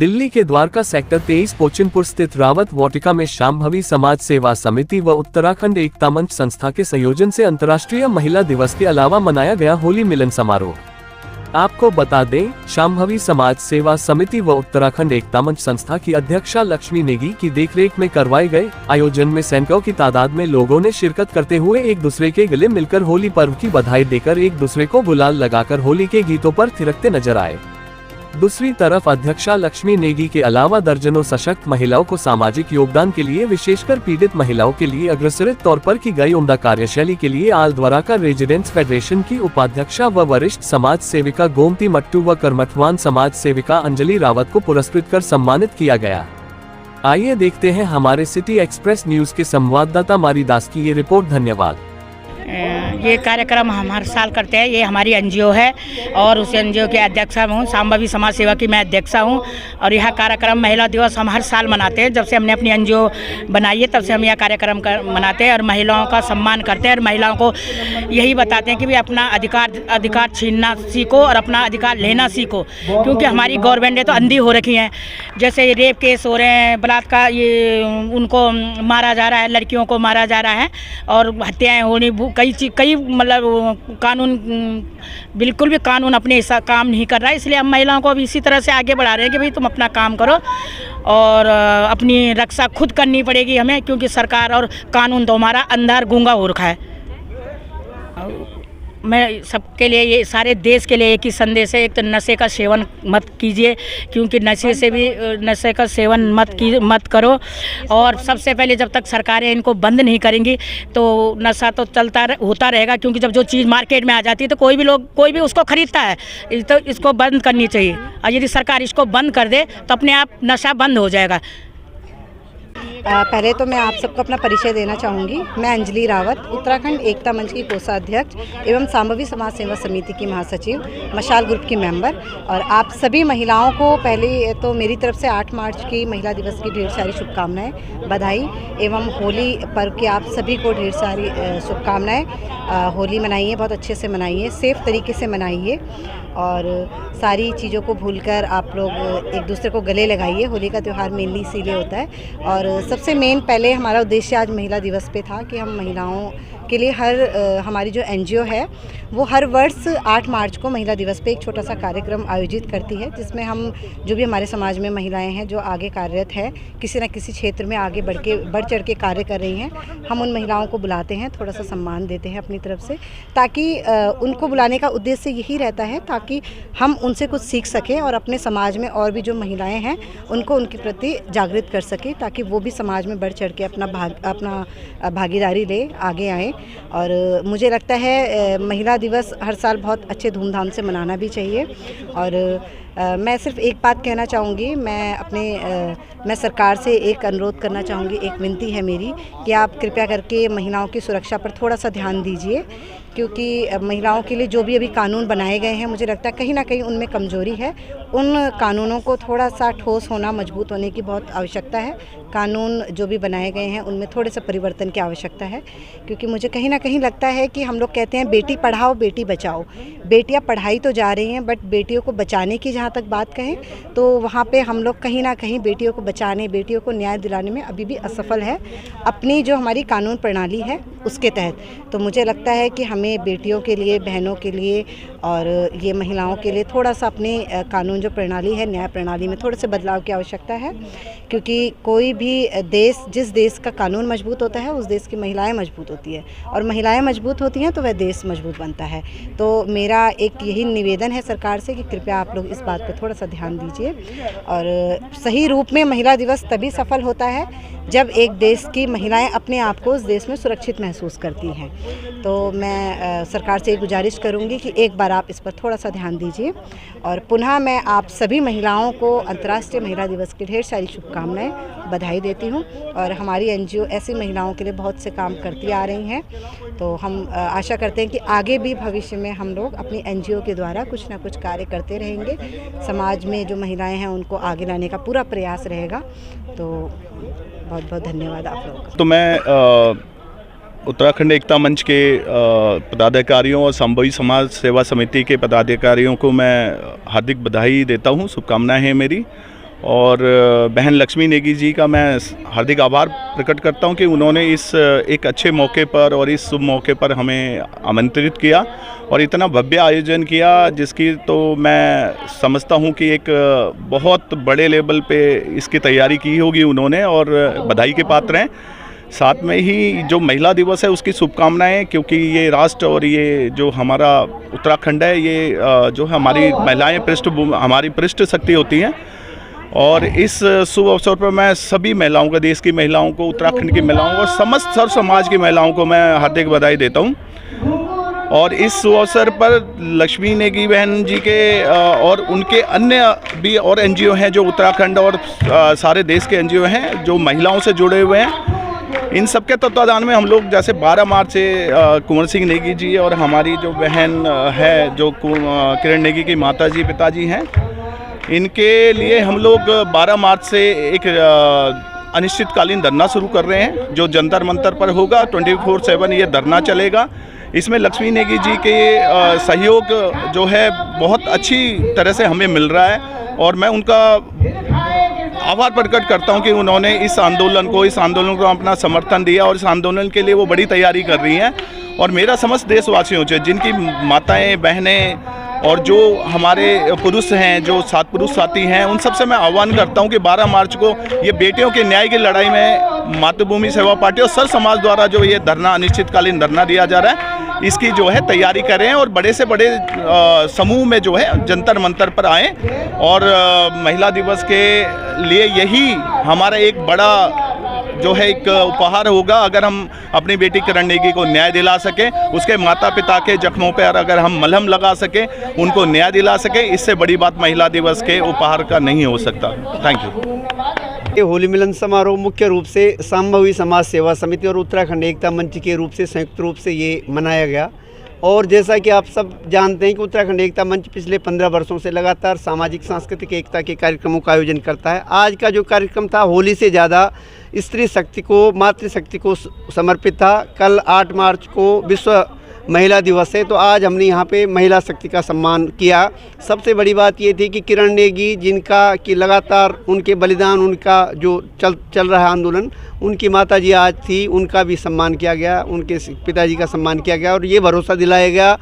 दिल्ली के द्वारका सेक्टर 23 पोचिनपुर स्थित रावत वाटिका में शांभवी समाज सेवा समिति व उत्तराखंड एकता मंच संस्था के संयोजन से अंतर्राष्ट्रीय महिला दिवस के अलावा मनाया गया होली मिलन समारोह। आपको बता दें, शांभवी समाज सेवा समिति व उत्तराखंड एकता मंच संस्था की अध्यक्षा लक्ष्मी नेगी की देखरेख में करवाए गए आयोजन में सैकड़ों की तादाद में लोगों ने शिरकत करते हुए एक दूसरे के गले मिलकर होली पर्व की बधाई देकर एक दूसरे को गुलाल लगाकर होली के गीतों पर थिरकते नजर आए। दूसरी तरफ अध्यक्षा लक्ष्मी नेगी के अलावा दर्जनों सशक्त महिलाओं को सामाजिक योगदान के लिए, विशेषकर पीड़ित महिलाओं के लिए अग्रसरित तौर पर की गई उम्दा कार्यशैली के लिए आल द्वारका रेजिडेंट्स फेडरेशन की उपाध्यक्षा व वरिष्ठ समाज सेविका गोमती मट्टू व कर्मठवान समाज सेविका अंजलि रावत को पुरस्कृत कर सम्मानित किया गया। आइए देखते हैं हमारे सिटी एक्सप्रेस न्यूज के संवाददाता मारी दास की ये रिपोर्ट। धन्यवाद। ये कार्यक्रम हम हर साल करते हैं। ये हमारी एनजीओ है और उस एनजीओ के अध्यक्षा हूँ। शांभवी समाज सेवा की मैं अध्यक्षा हूँ और यह कार्यक्रम महिला दिवस हम हर साल मनाते हैं। जब से हमने अपनी एनजीओ बनाई है तब से हम यह कार्यक्रम मनाते हैं और महिलाओं का सम्मान करते हैं और महिलाओं को यही बताते हैं कि भी अपना अधिकार छीनना सीखो और अपना अधिकार लेना सीखो, क्योंकि हमारी गवर्नमेंट तो अंधी हो रखी हैं। जैसे रेप केस हो रहे हैं, बलात्कार, ये उनको मारा जा रहा है, लड़कियों को मारा जा रहा है और हत्याएँ होनी, कई मतलब कानून बिल्कुल भी कानून अपने ऐसा काम नहीं कर रहा है। इसलिए हम महिलाओं को अब इसी तरह से आगे बढ़ा रहे हैं कि भाई तुम अपना काम करो और अपनी रक्षा खुद करनी पड़ेगी हमें, क्योंकि सरकार और कानून तो हमारा अंधा गूंगा हो रखा है। मैं सबके लिए, ये सारे देश के लिए एक ही संदेश है, एक तो नशे का सेवन मत कीजिए, क्योंकि नशे का सेवन मत करो। और सबसे पहले जब तक सरकारें इनको बंद नहीं करेंगी तो नशा तो होता रहेगा, क्योंकि जब जो चीज़ मार्केट में आ जाती है तो कोई भी उसको खरीदता है। तो इसको बंद करनी चाहिए और यदि सरकार इसको बंद कर दे तो अपने आप नशा बंद हो जाएगा। पहले तो मैं आप सबको अपना परिचय देना चाहूँगी। मैं अंजलि रावत, उत्तराखंड एकता मंच की कोषाध्यक्ष एवं शांभवी समाज सेवा समिति की महासचिव, मशाल ग्रुप की मेंबर। और आप सभी महिलाओं को पहले तो मेरी तरफ से 8 मार्च की महिला दिवस की ढेर सारी शुभकामनाएं, बधाई एवं होली पर्व की आप सभी को ढेर सारी शुभकामनाएं। होली मनाइए, बहुत अच्छे से मनाइए, सेफ़ तरीके से मनाइए और सारी चीज़ों को भूलकर आप लोग एक दूसरे को गले लगाइए। होली का त्यौहार मेनली इसीलिए होता है और सबसे मेन पहले हमारा उद्देश्य आज महिला दिवस पे था कि हम महिलाओं के लिए हमारी जो एनजीओ है वो हर वर्ष 8 मार्च को महिला दिवस पे एक छोटा सा कार्यक्रम आयोजित करती है, जिसमें हम जो भी हमारे समाज में महिलाएं हैं जो आगे कार्यरत है, किसी न किसी क्षेत्र में आगे बढ़ चढ़ के कार्य कर रही हैं, हम उन महिलाओं को बुलाते हैं, थोड़ा सा सम्मान देते हैं अपनी तरफ से, ताकि उनको बुलाने का उद्देश्य यही रहता है ताकि हम उनसे कुछ सीख सकें और अपने समाज में और भी जो महिलाएँ हैं उनको उनके प्रति जागृत कर सकें, ताकि वो भी समाज में बढ़ चढ़ के अपना भागीदारी ले आगे आएँ। और मुझे लगता है महिला दिवस हर साल बहुत अच्छे धूमधाम से मनाना भी चाहिए। और मैं सिर्फ एक बात कहना चाहूँगी, मैं सरकार से एक अनुरोध करना चाहूँगी, एक विनती है मेरी कि आप कृपया करके महिलाओं की सुरक्षा पर थोड़ा सा ध्यान दीजिए, क्योंकि महिलाओं के लिए जो भी अभी कानून बनाए गए हैं मुझे लगता है कहीं ना कहीं उनमें कमज़ोरी है। उन कानूनों को थोड़ा सा ठोस होना, मजबूत होने की बहुत आवश्यकता है। कानून जो भी बनाए गए हैं उनमें थोड़े से परिवर्तन की आवश्यकता है, क्योंकि मुझे कहीं ना कहीं लगता है कि हम लोग कहते हैं बेटी पढ़ाओ बेटी बचाओ, बेटियां पढ़ाई तो जा रही हैं बट बेटियों को बचाने की जहाँ तक बात कहें तो वहाँ पे हम लोग कहीं ना कहीं बेटियों को बचाने, बेटियों को न्याय दिलाने में अभी भी असफल है अपनी जो हमारी कानून प्रणाली है उसके तहत। तो मुझे लगता है कि हमें बेटियों के लिए, बहनों के लिए और ये महिलाओं के लिए थोड़ा सा अपने कानून जो प्रणाली है, न्याय प्रणाली में थोड़े से बदलाव की आवश्यकता है, क्योंकि कोई भी देश, जिस देश का कानून मजबूत होता है उस देश की महिलाएं मजबूत होती है और महिलाएं मजबूत होती हैं तो वह देश मजबूत बनता है। तो मेरा एक यही निवेदन है सरकार से कि कृपया आप लोग इस बात पर थोड़ा सा ध्यान दीजिए। और सही रूप में महिला दिवस तभी सफल होता है जब एक देश की महिलाएं अपने आप को उस देश में सुरक्षित महसूस करती हैं। तो मैं सरकार से गुजारिश करूंगी कि एक बार आप इस पर थोड़ा सा ध्यान दीजिए। और पुनः मैं आप सभी महिलाओं को अंतर्राष्ट्रीय महिला दिवस की ढेर सारी शुभकामनाएं, बधाई देती हूं। और हमारी एनजीओ ऐसी महिलाओं के लिए बहुत से काम करती आ रही हैं, तो हम आशा करते हैं कि आगे भी भविष्य में हम लोग अपनी एनजीओ के द्वारा कुछ ना कुछ कार्य करते रहेंगे। समाज में जो महिलाएं हैं उनको आगे लाने का पूरा प्रयास रहेगा। तो बहुत बहुत धन्यवाद आप लोगों का। तो मैं उत्तराखंड एकता मंच के पदाधिकारियों और शांभवी समाज सेवा समिति के पदाधिकारियों को मैं हार्दिक बधाई देता हूं, शुभकामनाएं हैं मेरी। और बहन लक्ष्मी नेगी जी का मैं हार्दिक आभार प्रकट करता हूं कि उन्होंने इस एक अच्छे मौके पर और इस शुभ मौके पर हमें आमंत्रित किया और इतना भव्य आयोजन किया, जिसकी तो मैं समझता हूं कि एक बहुत बड़े लेवल पे इसकी तैयारी की होगी उन्होंने, और बधाई के पात्र हैं। साथ में ही जो महिला दिवस है उसकी शुभकामनाएं, क्योंकि ये राष्ट्र और ये जो हमारा उत्तराखंड है, ये जो हमारी महिलाएं हमारी पृष्ठ शक्ति होती हैं। और इस शुभ अवसर पर मैं सभी महिलाओं को, देश की महिलाओं को, उत्तराखंड की महिलाओं को, समस्त सर्व समाज की महिलाओं को मैं हार्दिक बधाई देता हूं। और इस शुभ अवसर पर लक्ष्मी नेगी बहन जी के और उनके अन्य भी और एनजीओ हैं जो उत्तराखंड और सारे देश के एनजीओ हैं जो महिलाओं से जुड़े हुए हैं। इन सब के तत्वाधान में हम लोग जैसे 12 मार्च से कुंवर सिंह नेगी जी और हमारी जो बहन है जो किरण नेगी की माता जी पिताजी हैं, इनके लिए हम लोग 12 मार्च से एक अनिश्चितकालीन धरना शुरू कर रहे हैं जो जंतर मंतर पर होगा। 24/7 ये धरना चलेगा। इसमें लक्ष्मी नेगी जी के सहयोग जो है बहुत अच्छी तरह से हमें मिल रहा है और मैं उनका आभार प्रकट करता हूं कि उन्होंने इस आंदोलन को अपना समर्थन दिया और इस आंदोलन के लिए वो बड़ी तैयारी कर रही हैं। और मेरा समस्त देशवासियों से, जिनकी माताएं बहनें और जो हमारे पुरुष हैं, जो पुरुष साथी हैं, उन सबसे मैं आह्वान करता हूं कि 12 मार्च को ये बेटियों के न्याय की लड़ाई में मातृभूमि सेवा पार्टी और सर समाज द्वारा जो ये धरना, अनिश्चितकालीन धरना दिया जा रहा है, इसकी जो है तैयारी करें और बड़े से बड़े समूह में जो है जंतर मंतर पर आएँ। और महिला दिवस के लिए यही हमारा एक बड़ा जो है एक उपहार होगा अगर हम अपनी बेटी किरण नेगी को न्याय दिला सकें, उसके माता पिता के जख्मों पर अगर हम मलहम लगा सकें, उनको न्याय दिला सकें। इससे बड़ी बात महिला दिवस के उपहार का नहीं हो सकता। Thank you. ये होली मिलन समारोह मुख्य रूप से संभवी समाज सेवा समिति और उत्तराखंड एकता मंच के रूप से संयुक्त रूप से ये मनाया गया। और जैसा कि आप सब जानते हैं कि उत्तराखंड एकता मंच पिछले 15 वर्षों से लगातार सामाजिक सांस्कृतिक एकता के कार्यक्रमों का आयोजन करता है। आज का जो कार्यक्रम था होली से ज़्यादा स्त्री शक्ति को, मातृशक्ति को समर्पित था। कल 8 मार्च को विश्व महिला दिवस है, तो आज हमने यहाँ पे महिला शक्ति का सम्मान किया। सबसे बड़ी बात ये थी कि किरण नेगी, जिनका कि लगातार उनके बलिदान, उनका जो चल रहा है आंदोलन, उनकी माताजी आज थी, उनका भी सम्मान किया गया, उनके पिताजी का सम्मान किया गया। और ये भरोसा दिलाया गया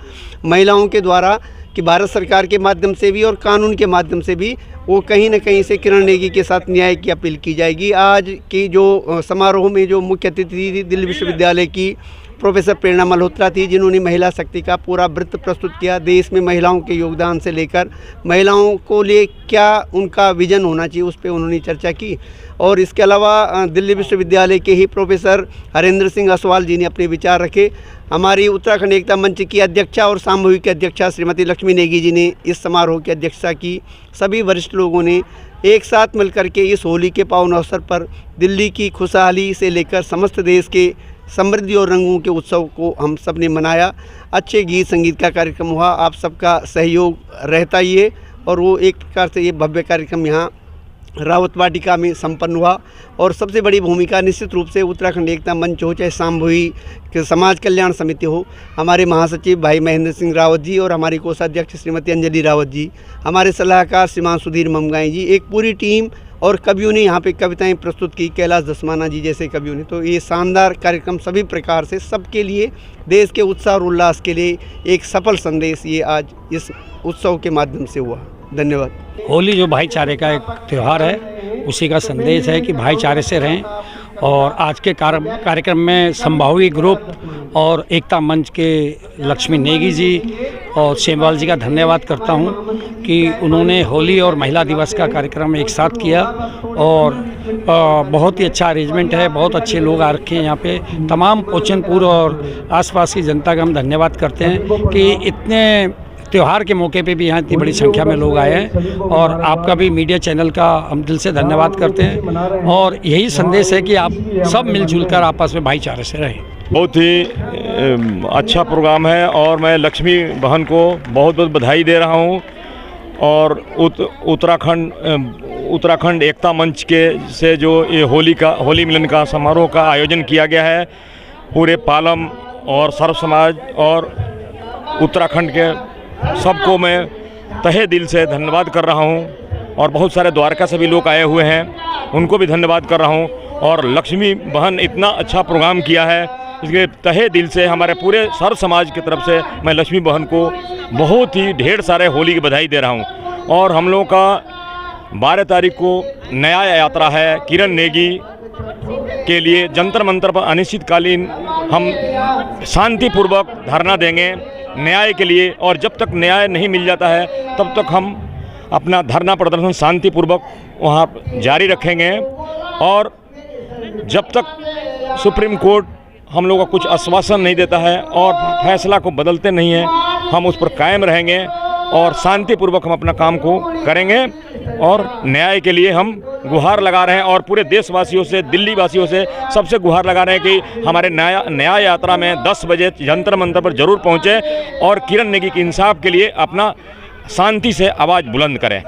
महिलाओं के द्वारा कि भारत सरकार के माध्यम से भी और कानून के माध्यम से भी वो कहीं न कहीं से किरण नेगी के साथ न्याय की अपील की जाएगी। आज की जो समारोह में जो मुख्य अतिथि थी दिल्ली विश्वविद्यालय की प्रोफेसर प्रेरणा मल्होत्रा थी, जिन्होंने महिला शक्ति का पूरा वृत्त प्रस्तुत किया। देश में महिलाओं के योगदान से लेकर महिलाओं को लिए क्या उनका विजन होना चाहिए, उस पर उन्होंने चर्चा की। और इसके अलावा दिल्ली विश्वविद्यालय के ही प्रोफेसर हरेंद्र सिंह असवाल जी ने अपने विचार रखे। हमारी उत्तराखंड एकता मंच की अध्यक्षा और सामूहिक अध्यक्षा श्रीमती लक्ष्मी नेगी जी ने इस समारोह की अध्यक्षता की। सभी वरिष्ठ लोगों ने एक साथ मिलकर के इस होली के पावन अवसर पर दिल्ली की खुशहाली से लेकर समस्त देश के समृद्धि और रंगों के उत्सव को हम सब ने मनाया। अच्छे गीत संगीत का कार्यक्रम हुआ। आप सबका सहयोग रहता ही है और वो एक प्रकार से ये भव्य कार्यक्रम यहाँ रावत वाटिका में संपन्न हुआ। और सबसे बड़ी भूमिका निश्चित रूप से उत्तराखंड एकता मंच हो, चाहे सामूहिक समाज कल्याण समिति हो, हमारे महासचिव भाई महेंद्र सिंह रावत जी और हमारी कोषाध्यक्ष श्रीमती अंजलि रावत जी, हमारे सलाहकार श्रीमान सुधीर ममगाई जी, एक पूरी टीम और कवियों ने यहाँ पे कविताएं प्रस्तुत की, कैलाश दसमाना जी जैसे कवियों ने। तो ये शानदार कार्यक्रम सभी प्रकार से सबके लिए, देश के उत्साह और उल्लास के लिए एक सफल संदेश ये आज इस उत्सव के माध्यम से हुआ। धन्यवाद। होली जो भाईचारे का एक त्यौहार है, उसी का संदेश है कि भाईचारे से रहें। और आज के कार्यक्रम में संभावी ग्रुप और एकता मंच के लक्ष्मी नेगी जी और सेमवाल जी का धन्यवाद करता हूं कि उन्होंने होली और महिला दिवस का कार्यक्रम एक साथ किया। और बहुत ही अच्छा अरेंजमेंट है, बहुत अच्छे लोग आ रखे हैं यहाँ पे। तमाम पोचनपुर और आसपास की जनता का हम धन्यवाद करते हैं कि इतने त्यौहार के मौके पे भी यहाँ इतनी बड़ी संख्या में लोग आए हैं। और आपका भी मीडिया चैनल का हम दिल से धन्यवाद करते हैं। और यही संदेश है कि आप सब मिलजुल कर आपस में भाईचारे से रहें। बहुत ही अच्छा प्रोग्राम है और मैं लक्ष्मी बहन को बहुत बहुत बधाई दे रहा हूँ। और उत्तराखंड एकता मंच के से जो ये होली मिलन का समारोह का आयोजन किया गया है, पूरे पालम और सर्व समाज और उत्तराखंड के सबको मैं तहे दिल से धन्यवाद कर रहा हूं। और बहुत सारे द्वारका से भी लोग आए हुए हैं, उनको भी धन्यवाद कर रहा हूँ। और लक्ष्मी बहन इतना अच्छा प्रोग्राम किया है, इसलिए तहे दिल से हमारे पूरे सर्व समाज की तरफ से मैं लक्ष्मी बहन को बहुत ही ढेर सारे होली की बधाई दे रहा हूँ। और हम लोगों का 12 तारीख को नया यात्रा है किरण नेगी के लिए जंतर मंतर पर अनिश्चितकालीन हम शांतिपूर्वक धरना देंगे न्याय के लिए। और जब तक न्याय नहीं मिल जाता है तब तक हम अपना धरना प्रदर्शन शांतिपूर्वक वहाँ जारी रखेंगे। और जब तक सुप्रीम कोर्ट हम लोगों का कुछ आश्वासन नहीं देता है और फैसला को बदलते नहीं हैं, हम उस पर कायम रहेंगे और शांतिपूर्वक हम अपना काम को करेंगे। और न्याय के लिए हम गुहार लगा रहे हैं और पूरे देशवासियों से, दिल्ली वासियों से सबसे गुहार लगा रहे हैं कि हमारे न्याय यात्रा में 10 बजे जंतर मंतर पर जरूर पहुँचे और किरण नेगी के इंसाफ के लिए अपना शांति से आवाज़ बुलंद करें।